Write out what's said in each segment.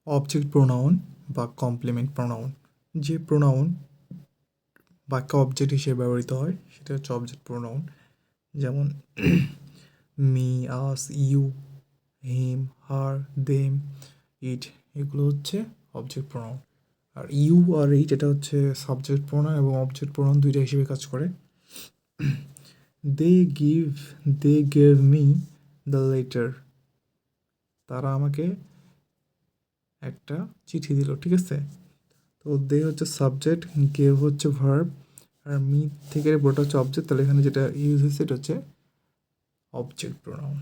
Object pronoun বা complement pronoun, যে pronoun বাক্যে অবজেক্ট হিসেবে ব্যবহৃত হয় সেটা হচ্ছে অবজেক্ট প্রোনাউন। যেমন me, us, you, him, her, them, it, এগুলো হচ্ছে অবজেক্ট প্রোনাউন। আর ইউ আর ইট এটা হচ্ছে সাবজেক্ট প্রোনাউন এবং অবজেক্ট প্রোনাউন দুইটা হিসেবে কাজ করে। They give they gave me the letter, তারা আমাকে একটা চিঠি দিল, ঠিক আছে। তো দে হচ্ছে সাবজেক্ট, গেভ হচ্ছে ভার্ব, আর মি থেকে পুরোটা হচ্ছে অবজেক্ট। তাহলে এখানে যেটা ইউজ হয়েছে এটা হচ্ছে object pronoun.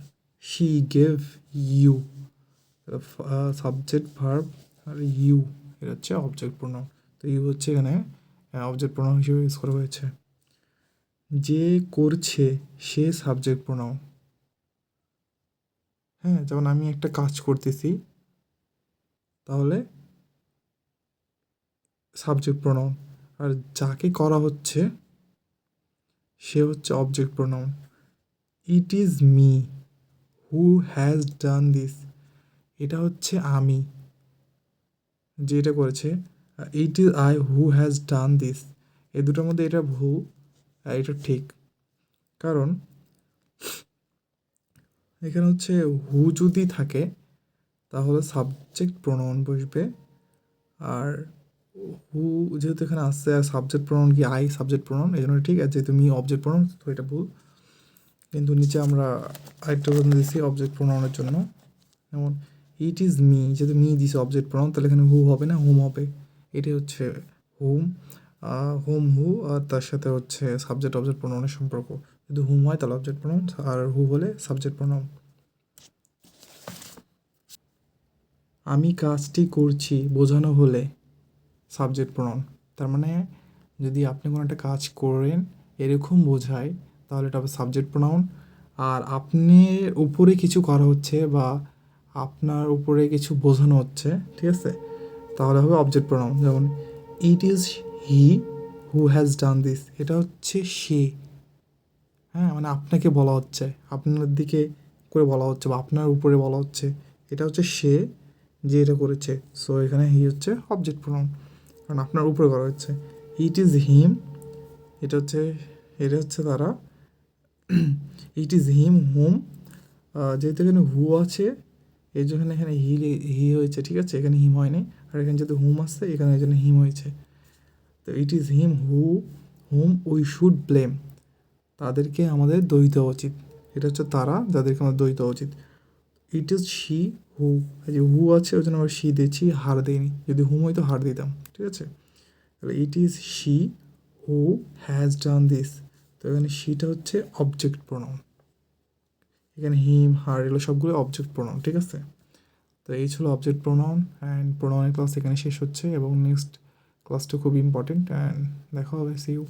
She gave you, subject verb আর ইউ এটা হচ্ছে অবজেক্ট প্রোনাউন। তো ইউ হচ্ছে এখানে অবজেক্ট প্রোনাউন হিসেবে ইউজ করা হয়েছে। যে করছে সে সাবজেক্ট প্রোনাউন। হ্যাঁ, যেমন আমি একটা কাজ করতেছি, তাহলে সাবজেক্ট প্রোনাউন। আর যাকে করা হচ্ছে সে হচ্ছে object pronoun. It is me who has done this, এটা হচ্ছে আমি যে এটা করেছে। It is I who has done this, এই দুটোর মধ্যে এটা ভুল আর এটা ঠিক। কারণ এখানে হচ্ছে হু যদি থাকে তাহলে সাবজেক্ট প্রোনাউন বসবে, আর হু যেহেতু এখানে আসছে আর সাবজেক্ট প্রোনাউন কি আই সাবজেক্ট প্রোনাউন, এই জন্য ঠিক। আর যেহেতু মি অবজেক্ট প্রোনাউন তো এটা ভুল। কিন্তু নিচে আমরা আরেকটা উদাহরণ দিয়েছি অবজেক্ট প্রোনাউনের জন্য। যেমন ইট ইজ মি, যেহেতু মি দিছে অবজেক্ট প্রোনাউন, তাহলে এখানে হু হবে না, হুম হবে। এটাই হচ্ছে হুম, হুম হু, আর তার সাথে হচ্ছে সাবজেক্ট অবজেক্ট প্রোনাউনের সম্পর্ক। যদি হুম হয় তাহলে অবজেক্ট প্রোনাউন, আর হু হলে সাবজেক্ট প্রোনাউন। আমি কাজটি করছি বোঝানো হলে সাবজেক্ট প্রোনাউন। তার মানে যদি আপনি কোনো একটা কাজ করেন এরকম বোঝায় তাহলে এটা হবে সাবজেক্ট প্রোনাউন। আর আপনি উপরে কিছু করা হচ্ছে বা আপনার উপরে কিছু বোঝানো হচ্ছে, ঠিক আছে, তাহলে হবে অবজেক্ট প্রোনাউন। যেমন it is he who has done this, এটা হচ্ছে সে। হ্যাঁ, মানে আপনাকে বলা হচ্ছে, আপনার দিকে করে বলা হচ্ছে বা আপনার উপরে বলা হচ্ছে, এটা হচ্ছে সে যে এটা করেছে। সো এখানে হি হচ্ছে অবজেক্ট প্রোনাউন, কারণ আপনার উপরে করা হচ্ছে। ইট ইজ হিম, এটা হচ্ছে তারা। ইট ইজ হিম হুম, যেহেতু এখানে হু আছে এই জন্য এখানে হি হয়েছে, ঠিক আছে, এখানে হিম হয়নি। আর এখানে যেহেতু হুম আসছে এখানে এই জন্য হিম হয়েছে। তো it is him hmm we should blame, তাদেরকে আমাদের দোষ দেওয়া উচিত। এটা হচ্ছে তারা যাদেরকে আমাদের দোষ দেওয়া উচিত। ইট ইজ শি হু, এই যে হু আছে ওই জন্য আমরা শি দিয়েছি, হার দিইনি। যদি হুম হয়তো হার দিতাম, ঠিক আছে। তাহলে it is she who has done this, তো এখানে শিটা হচ্ছে অবজেক্ট প্রোনাউন। এখানে হিম হার এগুলো সবগুলো অবজেক্ট প্রোনাউন, ঠিক আছে। তো এই ছিল অবজেক্ট প্রোনাউন অ্যান্ড প্রোনাউনের ক্লাস এখানে শেষ হচ্ছে, এবং নেক্সট ক্লাসটা খুব ইম্পর্টেন্ট, অ্যান্ড দেখা হবে, সি ইউ।